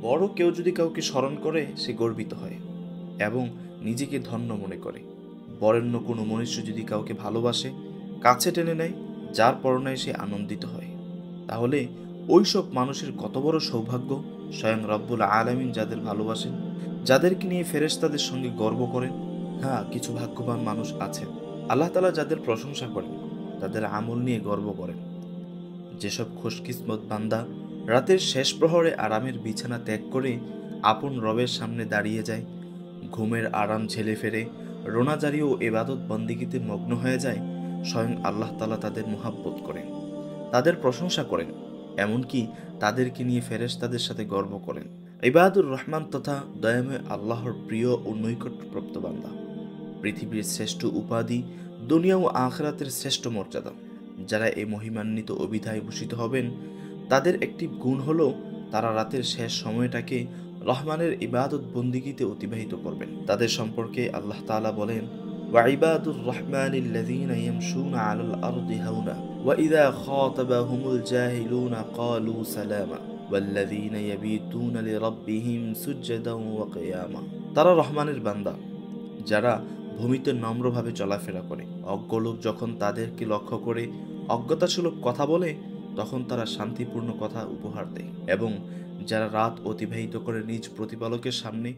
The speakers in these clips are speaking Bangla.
বড় কেউ যদি কাউকে স্মরণ করে সে গর্বিত হয় এবং নিজেকে ধন্য মনে করে। বরেণ্য কোনো মনুষ্য যদি কাউকে ভালোবাসে, কাছে টেনে নেয়, যার পরনায় সে আনন্দিত হয়, তাহলে ওই সব মানুষের কত বড় সৌভাগ্য। স্বয়ং রব্বুল আলামিন যাদের ভালোবাসেন, যাদেরকে নিয়ে ফেরেশতাদের সঙ্গে গর্ব করেন। হ্যাঁ, কিছু ভাগ্যবান মানুষ আছেন, আল্লাহ তাআলা যাদের প্রশংসা করেন, তাদের আমল নিয়ে গর্ব করেন। যেসব খুশকিসমত বান্দা রাতের শেষ প্রহরে আরামের বিছানা ত্যাগ করে আপন রবের সামনে দাঁড়িয়ে যায়, ঘুমের আরাম ঝেলে ফেরে রোনাজারি ও এবাদত বন্দিগিতে মগ্ন হয়ে যায়, স্বয়ং আল্লাহ তাআলা তাদের মোহাব্বত করেন, তাদের প্রশংসা করেন, এমনকি তাদেরকে নিয়ে ফেরেশতাদের সাথে গর্ব করেন। ইবাদুর রহমান তথা দয়াময় আল্লাহর প্রিয় ও নৈকট্যপ্রাপ্ত বান্দা, পৃথিবীর শ্রেষ্ঠ উপাধি, দুনিয়া ও আখিরাতের শ্রেষ্ঠ মর্যাদা। যারা এই মহিমান্বিত অভিধায় ভূষিত হবেন, তাদের একটি গুণ হলো তারা রাতের শেষ সময়টাকে রহমানের ইবাদত বন্দিগিতে অতিবাহিত করবেন। তাদের সম্পর্কে আল্লাহ তাআলা বলেন, ওয়াইবাদুর রহমানিল্লাযীনা ইয়ামশুনা আলাল আরদি হাওনা ওয়া ইযা খাতাবাহুমুল জাহিলুনা ক্বালু সালামা ওয়াল্লাযীনা ইয়াবিতুনা লিরাব্বিহিম সুজদান ওয়া কিয়ামা। তারা রহমানের বান্দা, যারা ভূমিতে নম্রভাবে চলাফেরা করে। অজ্ঞ লোক যখন তাদেরকে লক্ষ্য করে অজ্ঞতাসুলভ কথা বলে, তখন তারা শান্তিপূর্ণ কথা উপহার দেয়। এবং যারা রাত অতিবাহিত করে নিজ প্রতিপালকের সামনে,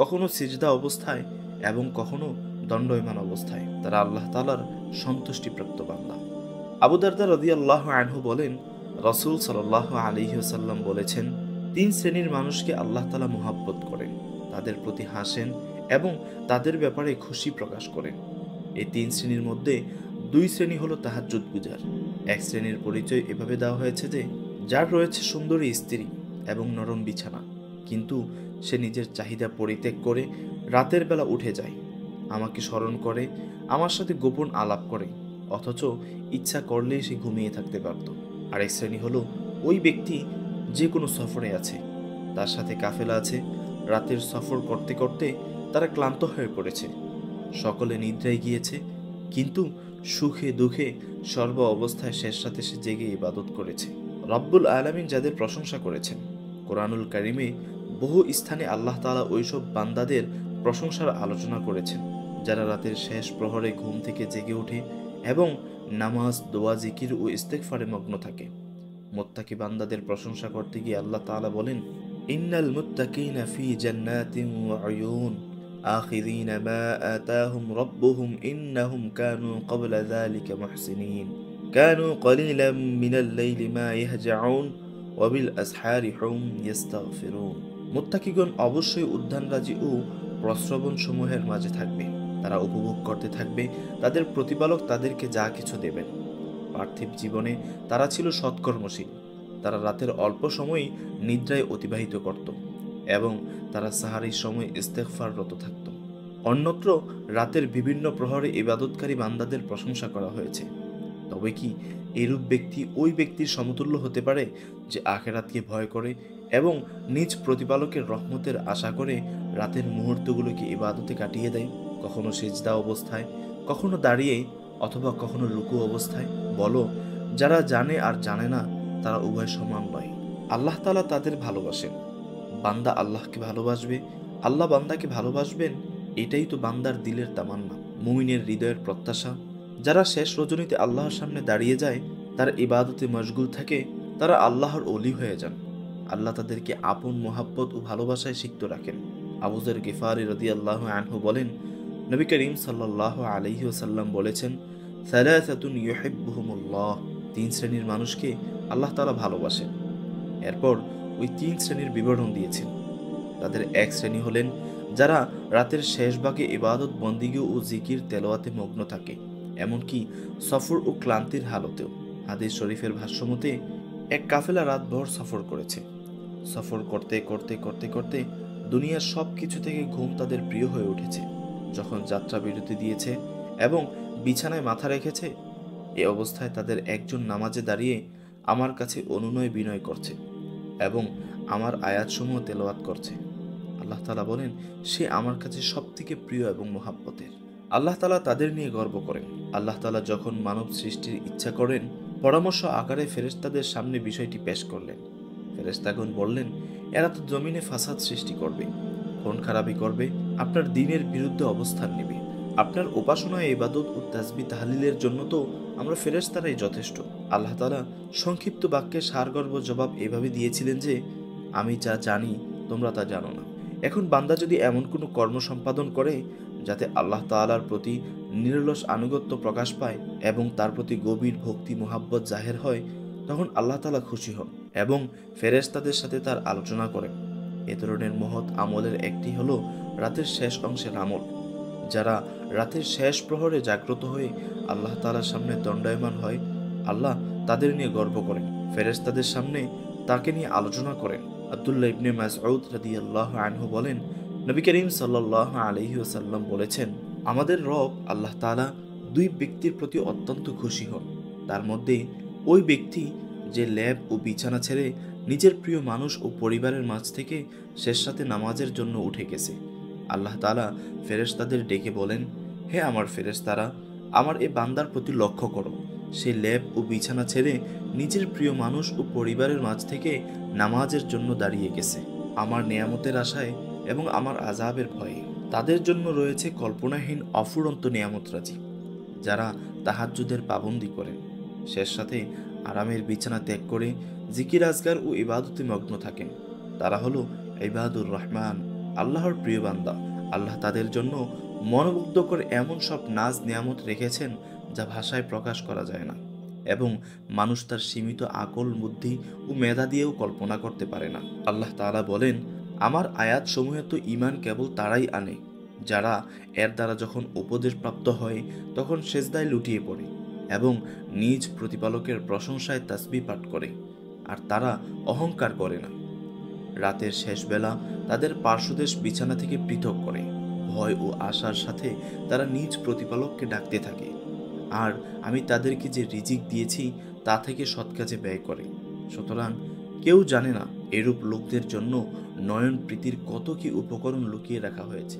কখনো সিজদা অবস্থায় এবং কখনো দণ্ডায়মান অবস্থায়, তারা আল্লাহ তাআলার সন্তুষ্টিপ্রাপ্ত বান্দা। আবু দারদা রাদিয়াল্লাহু আনহু বলেন, রাসূল সাল্লাল্লাহু আলাইহি ওয়াসাল্লাম বলেছেন, 3 শ্রেণীর মানুষকে আল্লাহ তাআলা মুহাব্বত করেন, তাদের প্রতি হাসেন এবং তাদের ব্যাপারে খুশি প্রকাশ করেন। এই 3 শ্রেণীর মধ্যে 2 শ্রেণী হলো তাহাজ্জুদ গুজার। এক শ্রেণীর পরিচয় এভাবে দেওয়া হয়েছে যে, যার রয়েছে সুন্দরী স্ত্রী এবং নরম বিছানা, কিন্তু সে নিজের চাহিদা পরিত্যাগ করে রাতের বেলা উঠে যায়, আমাকে স্মরণ করে, আমার সাথে গোপন আলাপ করে, অথচ ইচ্ছা করলেই সে ঘুমিয়ে থাকতে পারত। আরেক শ্রেণী হলো ওই ব্যক্তি যে কোনো সফরে আছে, তার সাথে কাফেলা আছে, রাতের সফর করতে করতে তারা ক্লান্ত হয়ে পড়েছে, সকলে নিদ্রায় গিয়েছে, কিন্তু সুখে দুঃখে সর্ব অবস্থায় শেষ রাতে সে জেগে ইবাদত করেছে। রব্বুল আলামিন যাদের প্রশংসা করেছেন, কোরআনুল কারিমে বহু স্থানে আল্লাহ তাআলা ওইসব বান্দাদের প্রশংসার আলোচনা করেছেন, যারা রাতের শেষ প্রহরে ঘুম থেকে জেগে ওঠে এবং নামাজ, দোয়া, জিকির ও ইস্তেগফারে মগ্ন থাকে। মুত্তাকি বান্দাদের প্রশংসা করতে গিয়ে আল্লাহ তাআলা বলেন, ইন্নাল মুত্তাকিনা ফি জান্নাতিন ওয়া উয়ুন আখিযিনা মা আতাহুম রাব্বুহুম ইন্নাহুম কানু ক্বাবলা যালিকা মুহসিনিন কানু কলিলাম মিনাল লাইলি মা ইয়াহজাউন ওয়া বিল আসহারি হুম ইস্তাগফিরুন। মুত্তাকিগণ অবশ্যই উদ্যানরাজি ও প্রস্রবণ সমূহের মাঝে থাকবে, তারা উপভোগ করতে থাকবে তাদের প্রতিপালক তাদেরকে যা কিছু দেবেন। পার্থিব জীবনে তারা ছিল সৎকর্মশীল, তারা রাতের অল্প সময়ই নিদ্রায় অতিবাহিত করত এবং তারা সাহারির সময় ইস্তেগফাররত থাকত। অন্যত্র রাতের বিভিন্ন প্রহরে ইবাদতকারী বান্দাদের প্রশংসা করা হয়েছে। তবে কি এরূপ ব্যক্তি ওই ব্যক্তির সমতুল্য হতে পারে যে আখিরাতকে ভয় করে এবং নিজ প্রতিপালকের রহমতের আশা করে রাতের মুহূর্তগুলোকে ইবাদতে কাটিয়ে দেয়, কখনো সিজদা অবস্থায়, কখনো দাঁড়িয়ে, অথবা কখনো রুকু অবস্থায়? বলো, যারা জানে আর জানে না তারা উভয় সমান নয়। আল্লাহ তাআলা তাদের ভালোবাসেন, বান্দা আল্লাহকে ভালোবাসবে, আল্লাহ বান্দাকে ভালোবাসবেন, এটাই তো বান্দার দিলের তামান্না, মুমিনের হৃদয়ের প্রত্যাশা। যারা শেষ রজনীতে আল্লাহর সামনে দাঁড়িয়ে যায়, তার ইবাদতে মশগুল থাকে, তারা আল্লাহর ওলি হয়ে যান। আল্লাহ তাদেরকে আপন মোহাব্বত ও ভালোবাসায় সিক্ত রাখেন। আবু যর গিফারি রাদিয়াল্লাহু আনহু বলেন, নবী করিম সাল্লাল্লাহু আলাইহি ওয়াসাল্লাম বলেছেন, সালাসাতুন ইউহিব্বুহুমুল্লাহ, 3 শ্রেণীর মানুষকে আল্লাহ তাআলা ভালোবাসেন। এরপর ওই 3 শ্রেণীর বিবরণ দিয়েছেন। তাদের এক শ্রেণী হলেন যারা রাতের শেষ ভাগে ইবাদত বন্দিগি ও জিকির তেলাওয়াতে মগ্ন থাকে, এমনকি সফর ও ক্লান্তির হালতেও। হাদিস শরীফের ভাষ্যমতে এক কাফেলা রাতভর সফর করেছে। সফর করতে করতে করতে করতে দুনিয়ার সব কিছু থেকে ঘুম তাদের প্রিয় হয়ে উঠেছে। যখন যাত্রা বিরতি দিয়েছে এবং বিছানায় মাথা রেখেছে, এ অবস্থায় তাদের একজন নামাজে দাঁড়িয়ে আমার কাছে অনুনয় বিনয় করছে এবং আমার আয়াতসমূহ তেলাওয়াত করছে। আল্লাহ তাআলা বলেন, সে আমার কাছে সবথেকে প্রিয় এবং মোহাব্বতের। আল্লাহ তাআলা তাদের নিয়ে গর্ব করেন। আল্লাহ তাআলা যখন মানব সৃষ্টির ইচ্ছা করেন, পরামর্শ আকারে ফেরেশতাদের সামনে বিষয়টি পেশ করলেন। ফেরেশতাগণ বললেন, এরা তো জমিনে ফাসাদ সৃষ্টি করবে, খুন খারাপি করবে, আপনার দ্বীনের বিরুদ্ধে অবস্থান নেবে। আপনার উপাসনা, ইবাদত ও তাসবিহ তাহলিলের জন্য তো আমরা ফেরেশতারাই যথেষ্ট। আল্লাহ তাআলা সংক্ষিপ্ত বাক্যে সারগর্ভ জবাব এভাবে দিয়েছিলেন যে, আমি যা জানি তোমরা তা জানো না। এখন বান্দা যদি এমন কোনো কর্ম সম্পাদন করে যাতে আল্লাহ তাআলার প্রতি নিরলস আনুগত্য প্রকাশ পায় এবং তার প্রতি গভীর ভক্তি মোহাব্বত জাহের হয়, তখন আল্লাহ তাআলা খুশি হন এবং ফেরেশতাদের সাথে তার আলোচনা করেন। এ ধরনের মহৎ আমলের একটি হলো রাতের শেষ অংশের আমল। যারা রাতের শেষ প্রহরে জাগ্রত হয়ে আল্লাহ তাআলার সামনে দণ্ডায়মান হয়, আল্লাহ তাদের নিয়ে গর্ব করেন, ফেরেশতাদের সামনে তাকে নিয়ে আলোচনা করেন। আব্দুল্লাহ ইবনে মাসউদ রাদিয়াল্লাহু আনহু বলেন, নবী করিম সাল্লাল্লাহু আলাইহি ওয়াসাল্লাম বলেছেন, আমাদের রব আল্লাহ তাআলা দুই ব্যক্তির প্রতি অত্যন্ত খুশি হন। তার মধ্যে ওই ব্যক্তি যে ল্যাব ও বিছানা ছেড়ে নিজের প্রিয় মানুষ ও পরিবারের মাঝ থেকে শেষ রাতে নামাজের জন্য উঠে গেছে। আল্লাহ তাআলা ফেরেশতাদের ডেকে বলেন, হে আমার ফেরেশতারা, আমার এ বান্দার প্রতি লক্ষ্য করো। সে ল্যাব ও বিছানা ছেড়ে নিজের প্রিয় মানুষ ও পরিবারের মাঝ থেকে নামাজের জন্য দাঁড়িয়ে গেছে আমার নেয়ামতের আশায় এবং আমার আযাবের ভয়ে। তাদের জন্য রয়েছে কল্পনাহীন অফুরন্ত নেয়ামতরাজি। যারা তাহাজ্জুদের পাবন্দি করেন, শেষ সাথে আরামের বিছানা ত্যাগ করে জিকির আজগার ও ইবাদতে মগ্ন থাকেন, তারা হলো ইবাদুর রহমান, আল্লাহর প্রিয় বান্দা। আল্লাহ তাদের জন্য মনোমুগ্ধকর এমন সব নাজ নিয়ামত রেখেছেন যা ভাষায় প্রকাশ করা যায় না এবং মানুষ তার সীমিত আকল, বুদ্ধি ও মেধা দিয়েও কল্পনা করতে পারে না। আল্লাহ তাআলা বলেন, আমার আয়াত সমূহে তো ঈমান কেবল তারাই আনে যারা এর দ্বারা যখন উপদেশপ্রাপ্ত হয় তখন সেজদায় লুটিয়ে পড়ে এবং নিজ প্রতিপালকের প্রশংসায় তাসবিহ পাঠ করে, আর তারা অহংকার করে না। রাতের শেষ বেলা তাদের পার্শ্বদেশ বিছানা থেকে পৃথক করে ভয় ও আশার সাথে তারা নিজ প্রতিপালককে ডাকতে থাকে, আর আমি তাদেরকে যে রিজিক দিয়েছি তা থেকে সৎ কাজে ব্যয় করে। সুতরাং কেউ জানে না এরূপ লোকদের জন্য নয়ন প্রীতির কত কি উপকরণ লুকিয়ে রাখা হয়েছে।